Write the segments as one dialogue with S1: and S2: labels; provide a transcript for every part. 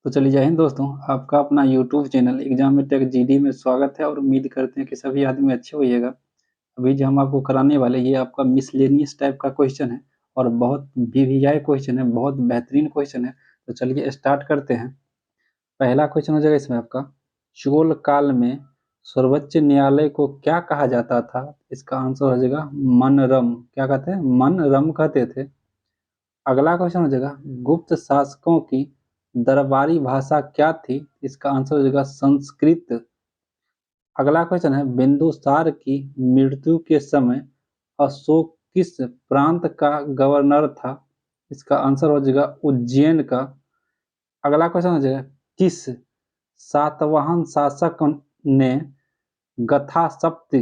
S1: तो चलिए जय हिंद दोस्तों, आपका अपना यूट्यूब चैनल एग्जाम में टेक जीडी में स्वागत है और उम्मीद करते हैं कि सभी आदमी अच्छे होइएगा। अभी जो हम आपको कराने वाले ये आपका मिसलेनियस टाइप का क्वेश्चन है और बहुत वीवीआई क्वेश्चन है, बहुत बेहतरीन क्वेश्चन है। तो चलिए स्टार्ट करते हैं। पहला क्वेश्चन हो जाएगा इसमें आपका, चोल काल में सर्वोच्च न्यायालय को क्या कहा जाता था? इसका आंसर हो जाएगा मनरम। क्या कहते हैं? मनरम कहते थे। अगला क्वेश्चन हो जाएगा, गुप्त शासकों की दरबारी भाषा क्या थी? इसका आंसर हो जाएगा संस्कृत। अगला क्वेश्चन है, बिंदुसार की मृत्यु के समय अशोक किस प्रांत का गवर्नर था? इसका आंसर हो जाएगा उज्जैन का। अगला क्वेश्चन हो जाएगा, किस सातवाहन शासक ने गथा सप्त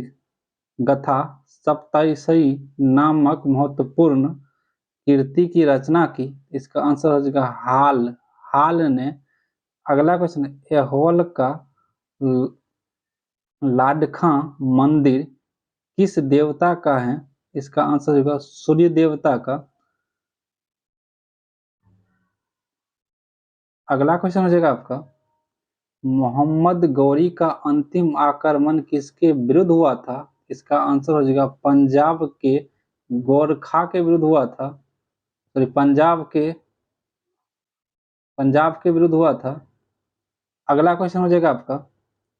S1: गथा सप्तशती नामक महत्वपूर्ण कृति की रचना की? इसका आंसर हो जाएगा हाल हाल ने। अगला क्वेश्चन है, एहोल का लाडखां मंदिर किस देवता का है? इसका आंसर होगा सूर्य देवता का। अगला क्वेश्चन हो जाएगा आपका, मोहम्मद गौरी का अंतिम आक्रमण किसके विरुद्ध हुआ था? इसका आंसर हो जाएगा पंजाब के गोरखा के विरुद्ध हुआ था। सॉरी, पंजाब के विरुद्ध हुआ था। अगला क्वेश्चन हो जाएगा आपका,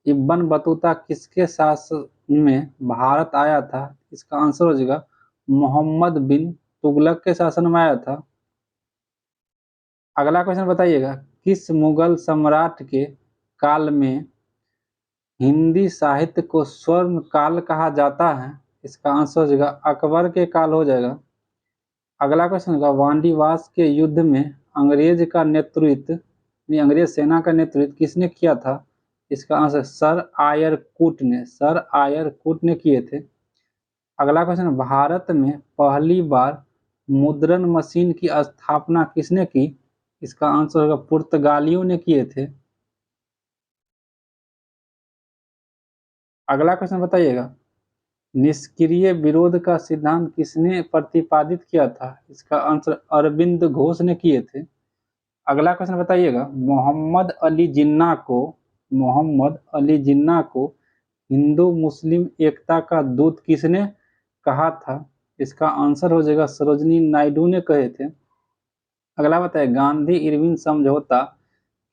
S1: इब्न बतूता किसके शासन में भारत आया था? इसका आंसर हो जाएगा मोहम्मद बिन तुगलक के शासन में आया था। अगला क्वेश्चन बताइएगा, किस मुगल सम्राट के काल में हिंदी साहित्य को स्वर्ण काल कहा जाता है? इसका आंसर हो जाएगा अकबर के काल हो जाएगा। अगला क्वेश्चन होगा, वांडीवास के युद्ध में अंग्रेज सेना का नेतृत्व किसने किया था? इसका आंसर सर आयर कूट ने किए थे। अगला क्वेश्चन, भारत में पहली बार मुद्रण मशीन की स्थापना किसने की? इसका आंसर होगा पुर्तगालियों ने किए थे। अगला क्वेश्चन बताइएगा, निष्क्रिय विरोध का सिद्धांत किसने प्रतिपादित किया था? इसका आंसर अरविंद घोष ने किए थे। अगला क्वेश्चन बताइएगा, मोहम्मद अली जिन्ना को हिंदू मुस्लिम एकता का दूत किसने कहा था? इसका आंसर हो जाएगा सरोजनी नायडू ने कहे थे। अगला बताइए, गांधी इरविन समझौता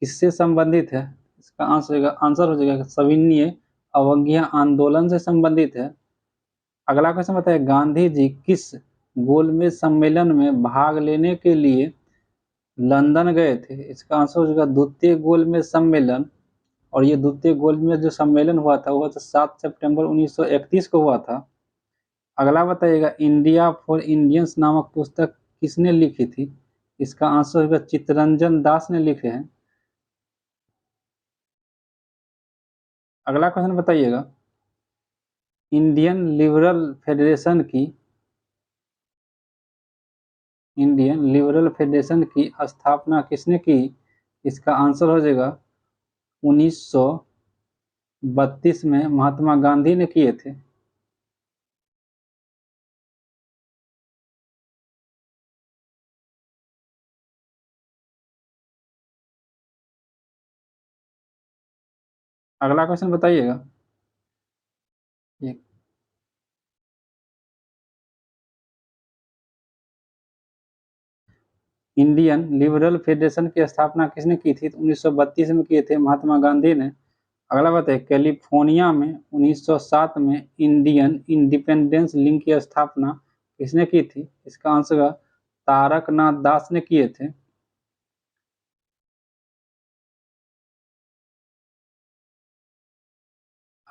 S1: किससे संबंधित है? इसका आंसर हो जाएगा सविनय अवज्ञा आंदोलन से संबंधित है। अगला क्वेश्चन बताइए, गांधी जी किस गोलमेज सम्मेलन में भाग लेने के लिए लंदन गए थे? इसका आंसर हो जाएगा द्वितीय गोलमेज सम्मेलन। और ये द्वितीय गोलमेज जो सम्मेलन हुआ था वो 7 सितंबर 1931 को हुआ था। अगला बताइएगा, इंडिया फॉर इंडियंस नामक पुस्तक किसने लिखी थी? इसका आंसर होगा चित्तरंजन दास ने लिखे हैं। अगला क्वेश्चन बताइएगा, इंडियन लिबरल फेडरेशन की स्थापना किसने की? इसका आंसर हो जाएगा 1932 में महात्मा गांधी ने किए थे। अगला क्वेश्चन बताइएगा, इंडियन लिबरल फेडरेशन की स्थापना किसने की थी? 1932 में किए थे महात्मा गांधी ने। अगला बात है, कैलिफोर्निया में 1907 में इंडियन इंडिपेंडेंस लिंक की स्थापना किसने की थी? इसका आंसर तारकनाथ दास ने किए थे।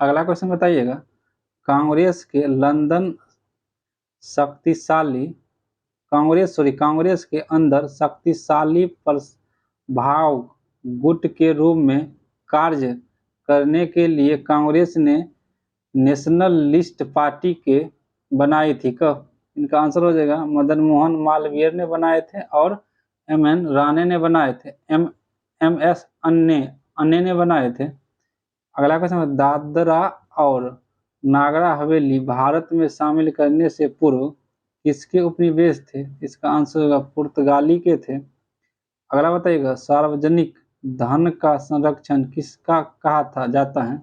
S1: अगला क्वेश्चन बताइएगा, कांग्रेस के लंदन शक्तिशाली कांग्रेस के अंदर शक्तिशाली प्रभाव गुट के रूप में कार्य करने के लिए कांग्रेस ने नेशनलिस्ट पार्टी के बनाई थी कब? इनका आंसर हो जाएगा मदन मोहन मालवीय ने बनाए थे और एम.एन. राणे ने बनाए थे। एम.एस. अन्ने ने बनाए थे। अगला क्वेश्चन, दादरा और नागर हवेली भारत में शामिल करने से पूर्व किसके उपनिवेश थे? इसका आंसर होगा पुर्तगाली के थे। अगला बताइएगा, सार्वजनिक धन का संरक्षण किसका कहा जाता है?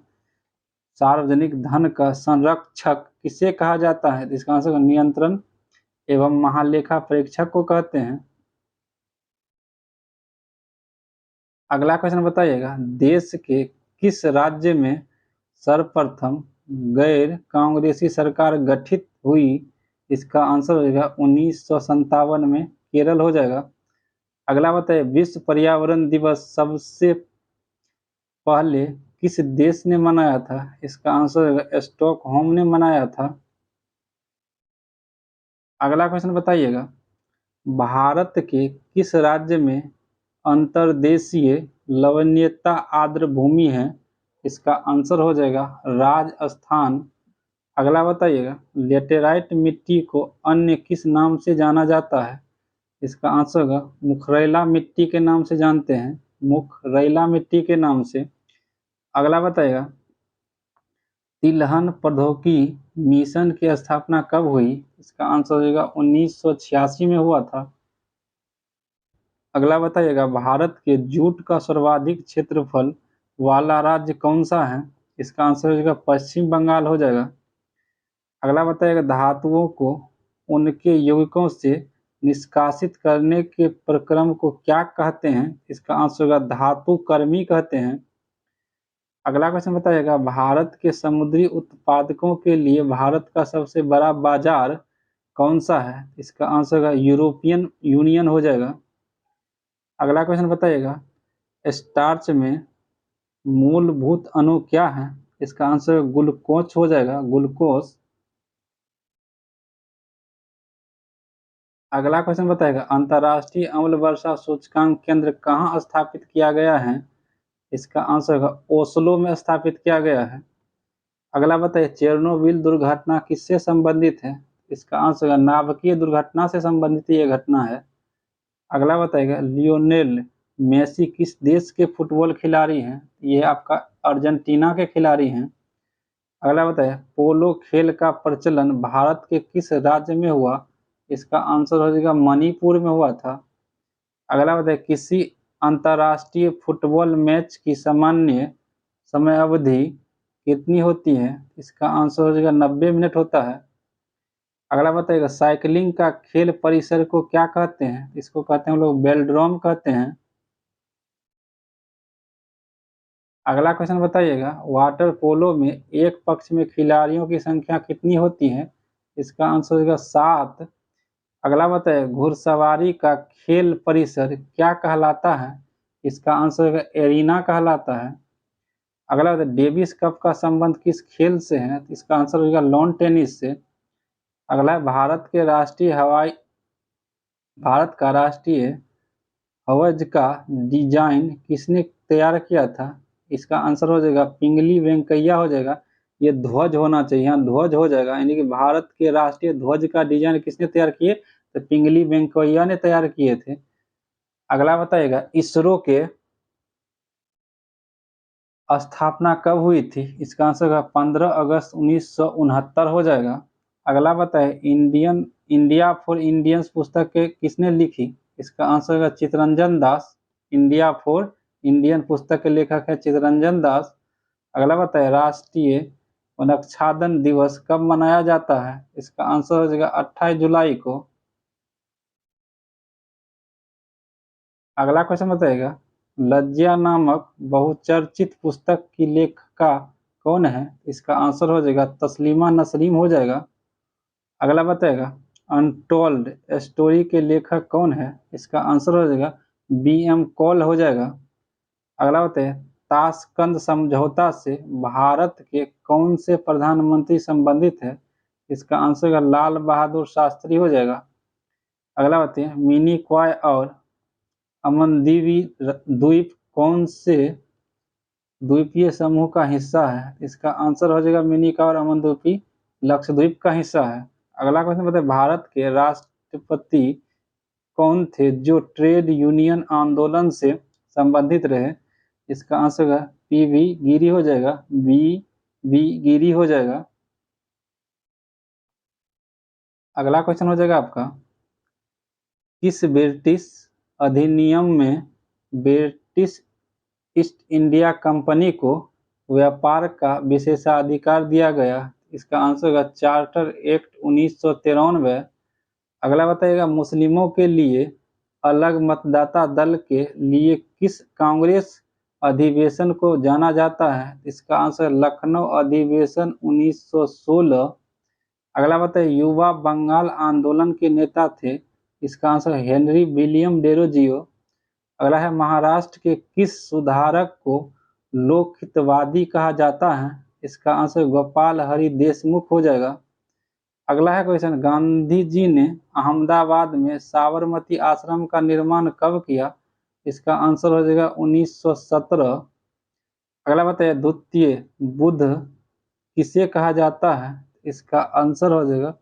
S1: सार्वजनिक धन का संरक्षक किसे कहा जाता है? इसका आंसर नियंत्रण एवं महालेखा परीक्षक को कहते हैं। अगला क्वेश्चन बताइएगा, देश के किस राज्य में सर्वप्रथम गैर कांग्रेसी सरकार गठित हुई? इसका आंसर हो जाएगा 1957 में केरल हो जाएगा। अगला बताइए, विश्व पर्यावरण दिवस सबसे पहले किस देश ने मनाया था? इसका आंसर होगा स्टॉकहोम ने मनाया था। अगला क्वेश्चन बताइएगा, भारत के किस राज्य में अंतर्देशीय लवणीयता आर्द्र भूमि है? इसका आंसर हो जाएगा राजस्थान। अगला बताइएगा, लेटेराइट मिट्टी को अन्य किस नाम से जाना जाता है? इसका आंसर होगा मुखरैला मिट्टी के नाम से जानते हैं, मुखरैला मिट्टी के नाम से। अगला बताइएगा, तिलहन प्रौद्योगिकी मिशन की स्थापना कब हुई? इसका आंसर हो जाएगा 1986 में हुआ था। अगला बताइएगा, भारत के जूट का सर्वाधिक क्षेत्रफल वाला राज्य कौन सा है? इसका आंसर हो जाएगा पश्चिम बंगाल हो जाएगा। अगला बताइएगा, धातुओं को उनके यौगिकों से निष्कासित करने के प्रक्रम को क्या कहते हैं? इसका आंसर होगा धातु कर्मी कहते हैं। अगला क्वेश्चन बताइएगा, भारत के समुद्री उत्पादकों के लिए भारत का सबसे बड़ा बाजार कौन सा है? इसका आंसर होगा यूरोपियन यूनियन हो जाएगा। अगला क्वेश्चन बताइएगा, स्टार्च में मूलभूत अणु क्या है? इसका आंसर ग्लूकोज हो जाएगा, ग्लूकोज। अगला क्वेश्चन बताएगा, अंतर्राष्ट्रीय अम्ल वर्षा सूचकांक केंद्र कहाँ स्थापित किया गया है? इसका आंसर होगा ओस्लो में स्थापित किया गया है। अगला बताइए, चेरनोबिल दुर्घटना किससे संबंधित है? इसका आंसर होगा नाभिकीय दुर्घटना से संबंधित ये घटना है। अगला बताइएगा, लियोनेल मेसी किस देश के फुटबॉल खिलाड़ी हैं? ये आपका अर्जेंटीना के खिलाड़ी हैं। अगला बताइए, पोलो खेल का प्रचलन भारत के किस राज्य में हुआ? इसका आंसर हो जाएगा मणिपुर में हुआ था। अगला बताइए, किसी अंतर्राष्ट्रीय फुटबॉल मैच की सामान्य समय अवधि कितनी होती है? इसका आंसर हो जाएगा 90 मिनट होता है। अगला बताइएगा, साइकिलिंग का खेल परिसर को क्या कहते हैं? इसको कहते हैं हम लोग वेलोड्रोम कहते हैं। अगला क्वेश्चन बताइएगा, वाटर पोलो में एक पक्ष में खिलाड़ियों की संख्या कितनी होती है? इसका आंसर होगा 7। अगला बताइए, घुड़सवारी का खेल परिसर क्या कहलाता है? इसका आंसर होगा एरिना कहलाता है। अगला बताइए, डेविस कप का संबंध किस खेल से है? इसका आंसर होगा लॉन टेनिस से। अगला है, भारत का राष्ट्रीय ध्वज का डिजाइन किसने तैयार किया था? इसका आंसर हो जाएगा पिंगली वेंकैया हो जाएगा। ये ध्वज होना चाहिए, यहाँ ध्वज हो जाएगा, यानी कि भारत के राष्ट्रीय ध्वज का डिजाइन किसने तैयार किए? तो पिंगली वेंकैया ने तैयार किए थे। अगला बताइएगा, इसरो के स्थापना कब हुई थी? इसका आंसर होगा 15 अगस्त 1969 हो जाएगा। अगला बताए, इंडिया फॉर इंडियंस पुस्तक के किसने लिखी? इसका आंसर होगा चितरंजन दास। इंडिया फॉर इंडियन पुस्तक के लेखक है चितरंजन दास। अगला बताए, राष्ट्रीय वृक्षारोपण दिवस कब मनाया जाता है? इसका आंसर हो जाएगा 28 जुलाई को। अगला क्वेश्चन बताएगा, लज्जा नामक बहुचर्चित पुस्तक की लेखिका कौन है? इसका आंसर हो जाएगा तस्लीमा नसरीन हो जाएगा। अगला बताएगा, अनटोल्ड स्टोरी के लेखक कौन है? इसका आंसर हो जाएगा बी.एम. कॉल हो जाएगा। अगला बताइए, ताशकंद समझौता से भारत के कौन से प्रधानमंत्री संबंधित है? इसका आंसर होगा लाल बहादुर शास्त्री हो जाएगा। अगला बताइए, मिनिकॉय और अमनदीप द्वीप कौन से द्वीपीय समूह का हिस्सा है? इसका आंसर हो जाएगा मिनिकॉय और अमनदीप लक्षद्वीप का हिस्सा है। अगला क्वेश्चन बताइए, भारत के राष्ट्रपति कौन थे जो ट्रेड यूनियन आंदोलन से संबंधित रहे? इसका आंसर होगा पी.वी. गिरी हो जाएगा, बी.वी. गिरी हो जाएगा। अगला क्वेश्चन हो जाएगा आपका, किस ब्रिटिश अधिनियम में ब्रिटिश ईस्ट इंडिया कंपनी को व्यापार का विशेषाधिकार दिया गया? इसका आंसर होगा चार्टर एक्ट 1993। अगला बताइएगा, मुस्लिमों के लिए अलग मतदाता दल के लिए किस कांग्रेस अधिवेशन को जाना जाता है? इसका आंसर लखनऊ अधिवेशन 1916। अगला बताइए, युवा बंगाल आंदोलन के नेता थे? इसका आंसर हेनरी विलियम डेरोजियो। अगला है, महाराष्ट्र के किस सुधारक को लोकहितवादी कहा जाता है? इसका आंसर गोपाल हरि देशमुख हो जाएगा। अगला है क्वेश्चन, गांधी जी ने अहमदाबाद में साबरमती आश्रम का निर्माण कब किया? इसका आंसर हो जाएगा 1917। अगला बताइए, द्वितीय बुद्ध किसे कहा जाता है? इसका आंसर हो जाएगा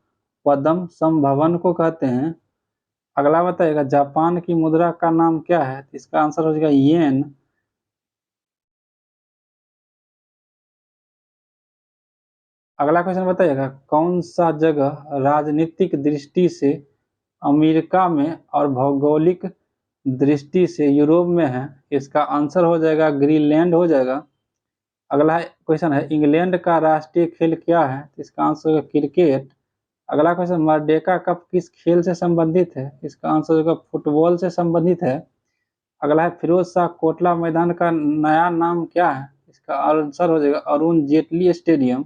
S1: पद्म संभवन को कहते हैं। अगला बताइएगा, जापान की मुद्रा का नाम क्या है? इसका आंसर हो जाएगा येन। अगला क्वेश्चन बताइएगा, कौन सा जगह राजनीतिक दृष्टि से अमेरिका में और भौगोलिक दृष्टि से यूरोप में है? इसका आंसर हो जाएगा ग्रीनलैंड हो जाएगा। अगला क्वेश्चन है, इंग्लैंड का राष्ट्रीय खेल क्या है? इसका आंसर होगा क्रिकेट। अगला क्वेश्चन, मर्डेका कप किस खेल से संबंधित है? इसका आंसर होगा फुटबॉल से संबंधित है। अगला है, फिरोज शाह कोटला मैदान का नया नाम क्या है? इसका आंसर हो जाएगा अरुण जेटली स्टेडियम।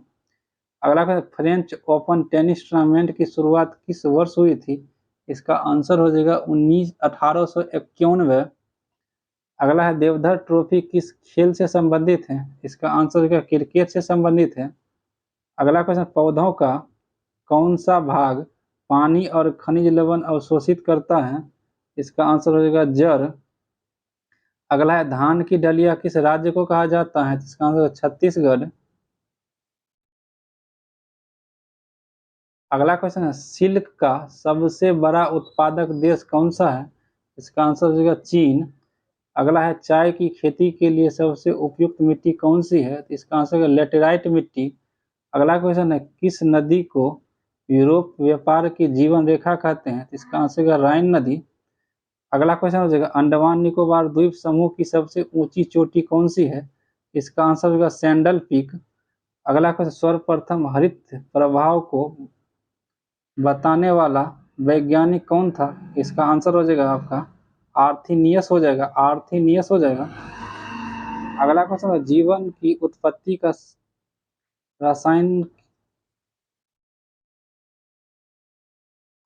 S1: अगला question, French open tennis tournament की शुरुआत किस वर्ष हुई थी? इसका आंसर हो जाएगा 1891। अगला है, देवधर ट्रॉफी किस खेल से संबंधित है? इसका आंसर होगा क्रिकेट से संबंधित है। अगला क्वेश्चन, पौधों का कौन सा भाग पानी और खनिज लवण अवशोषित करता है? इसका आंसर हो जाएगा जड़। अगला है, धान की डलिया किस राज्य को कहा जाता है? इसका आंसर छत्तीसगढ़। अगला क्वेश्चन है, सिल्क का सबसे बड़ा उत्पादक देश कौन सा है? इसका आंसर हो जाएगा चीन। अगला है, चाय की खेती के लिए सबसे उपयुक्त मिट्टी कौन सी है? तो इसका आंसर है लेटेराइट मिट्टी। अगला क्वेश्चन है, किस नदी को यूरोप व्यापार की जीवन रेखा कहते हैं? तो इसका आंसर है राइन नदी। अगला क्वेश्चन हो जाएगा, अंडमान निकोबार द्वीप समूह की सबसे ऊंची चोटी कौन सी है? इसका आंसर होगा सैंडल पीक। अगला क्वेश्चन, सर्वप्रथम हरित प्रभाव को बताने वाला वैज्ञानिक कौन था? इसका आंसर हो जाएगा आपका आर्थिनियस हो जाएगा, आर्थिनियस हो जाएगा। अगला क्वेश्चन है, जीवन की उत्पत्ति का रसायन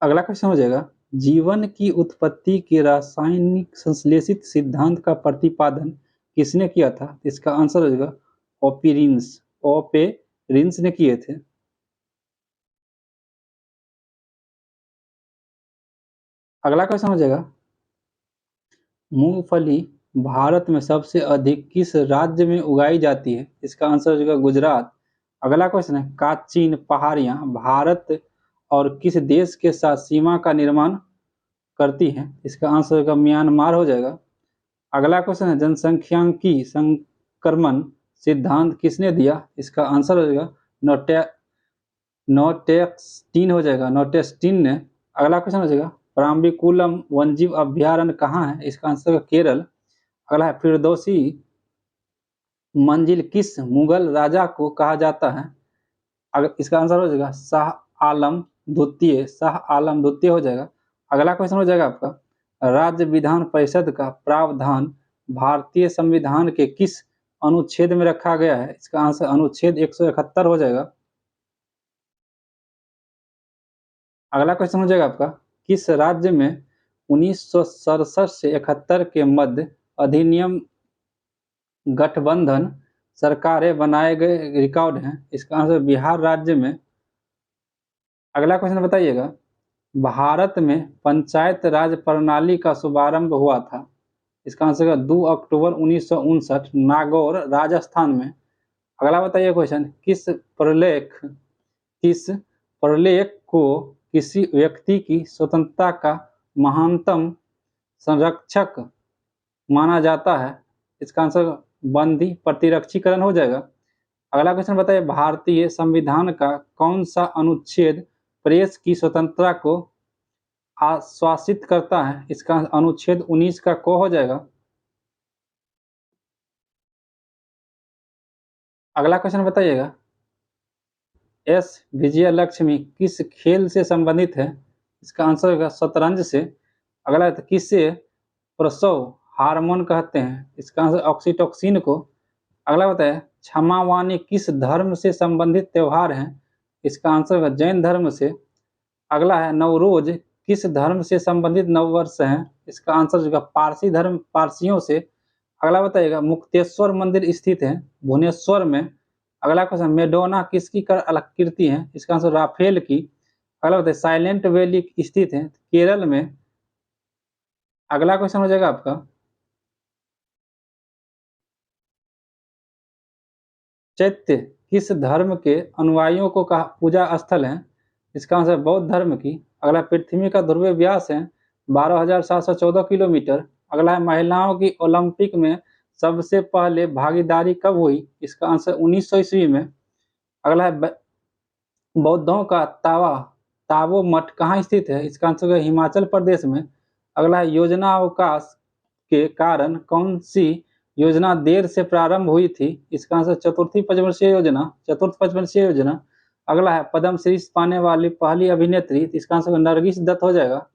S1: अगला क्वेश्चन हो जाएगा, जीवन की उत्पत्ति के रासायनिक संश्लेषित सिद्धांत का प्रतिपादन किसने किया था? इसका आंसर हो जाएगा ओपेरिन्स, ओपेरिन्स ने किए थे। अगला क्वेश्चन हो जाएगा, मूंगफली भारत में सबसे अधिक किस राज्य में उगाई जाती है? इसका आंसर हो जाएगा गुजरात। अगला क्वेश्चन है, काचीन पहाड़ियां भारत और किस देश के साथ सीमा का निर्माण करती हैं? इसका आंसर होगा म्यांमार हो जाएगा। अगला क्वेश्चन है, जनसंख्यांकी संक्रमण सिद्धांत किसने दिया? इसका आंसर हो जाएगा नोटेस्टीन हो जाएगा, नोटेस्टीन ने। अगला क्वेश्चन हो जाएगा, पाम्बिकुलम वन्यजीव अभ्यारण्य कहाँ है? इसका आंसर है केरल। अगला है, फिरदौसी मंजिल किस मुगल राजा को कहा जाता है? अगर इसका आंसर हो जाएगा शाह आलम द्वितीय, शाह आलम द्वितीय हो जाएगा। अगला क्वेश्चन हो जाएगा आपका, राज्य विधान परिषद का प्रावधान भारतीय संविधान के किस अनुच्छेद में रखा गया है? इसका आंसर अनुच्छेद 171 हो जाएगा। अगला क्वेश्चन हो जाएगा आपका, किस राज्य में 1967 से 71 के मध्य अधिनियम गठबंधन सरकारें बनाए गए रिकॉर्ड हैं? इसका आंसर बिहार राज्य में। अगला क्वेश्चन बताइएगा, भारत में पंचायत राज प्रणाली का शुभारंभ हुआ था? इसका आंसर 2 अक्टूबर 1959 नागौर राजस्थान में। अगला बताइए क्वेश्चन, किस प्रलेख को किसी व्यक्ति की स्वतंत्रता का महानतम संरक्षक माना जाता है? इसका आंसर बंदी प्रतिरक्षीकरण हो जाएगा। अगला क्वेश्चन बताइए, भारतीय संविधान का कौन सा अनुच्छेद प्रेस की स्वतंत्रता को आश्वासित करता है? इसका अनुच्छेद 19 का को हो जाएगा। अगला क्वेश्चन बताइएगा, एस विजयलक्ष्मी किस खेल से संबंधित है? इसका आंसर होगा शतरंज से। अगला है, किसे प्रसव हार्मोन कहते हैं? इसका आंसर ऑक्सीटोसिन को। अगला बताए, क्षमावानी किस धर्म से संबंधित त्योहार है? इसका आंसर होगा जैन धर्म से। अगला है, नवरोज किस धर्म से संबंधित नववर्ष है? इसका आंसर होगा पारसी धर्म, पारसियों से। अगला बताइएगा, मुक्तेश्वर मंदिर स्थित है भुवनेश्वर में। अगला क्वेश्चन, मेडोना किसकी कृति है? इसका आंसर राफेल की। अगला बताइए, साइलेंट वैली स्थित है केरल में। अगला क्वेश्चन हो जाएगा आपका, चैत्य किस धर्म के अनुयायियों को कहा पूजा स्थल है? इसका आंसर बौद्ध धर्म की। अगला, पृथ्वी का ध्रुवीय व्यास है 12,714 किलोमीटर। अगला है, महिलाओं की ओलंपिक में सबसे पहले भागीदारी कब हुई? इसका आंसर 1900 ईस्वी में। अगला है, बौद्धों का तावो मठ कहाँ स्थित है? इसका आंसर है हिमाचल प्रदेश में। अगला है, योजना अवकाश के कारण कौन सी योजना देर से प्रारंभ हुई थी? इसका आंसर चतुर्थ पंचवर्षीय योजना। अगला है, पद्मश्री पाने वाली पहली अभिनेत्री। इसका आंसर नरगिस दत्त हो जाएगा।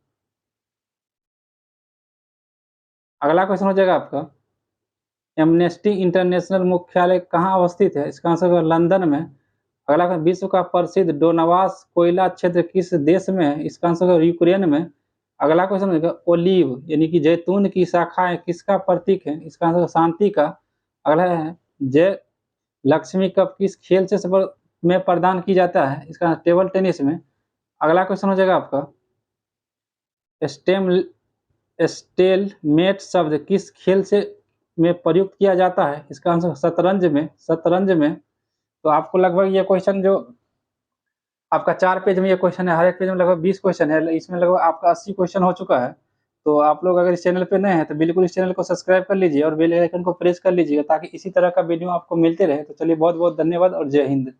S1: अगला क्वेश्चन हो जाएगा आपका, एमनेस्टी इंटरनेशनल मुख्यालय कहाँ अवस्थित है? इसका आंसर लंदन में। अगला क्वेश्चन, विश्व का प्रसिद्ध डोनावास कोयला क्षेत्र किस देश में है? इसका आंसर यूक्रेन में। अगला क्वेश्चन होगा, ओलीव यानी कि जैतून की शाखाएं किसका प्रतीक है? इसका आंसर शांति का। अगला है, जय लक्ष्मी कप किस खेल से में प्रदान की जाता है? इसका टेबल टेनिस में। अगला क्वेश्चन हो जाएगा आपका, स्टेम स्टेलमेट शब्द किस खेल से में प्रयुक्त किया जाता है? इसका आंसर शतरंज में। तो आपको लगभग ये क्वेश्चन जो आपका 4 पेज में ये क्वेश्चन है, हर एक पेज में लगभग 20 क्वेश्चन है, इसमें लगभग आपका 80 क्वेश्चन हो चुका है। तो आप लोग अगर इस चैनल पे नए हैं तो बिल्कुल इस चैनल को सब्सक्राइब कर लीजिए और बेल आइकन को प्रेस कर लीजिएगा ताकि इसी तरह का वीडियो आपको मिलते रहे। तो चलिए, बहुत बहुत धन्यवाद और जय हिंद।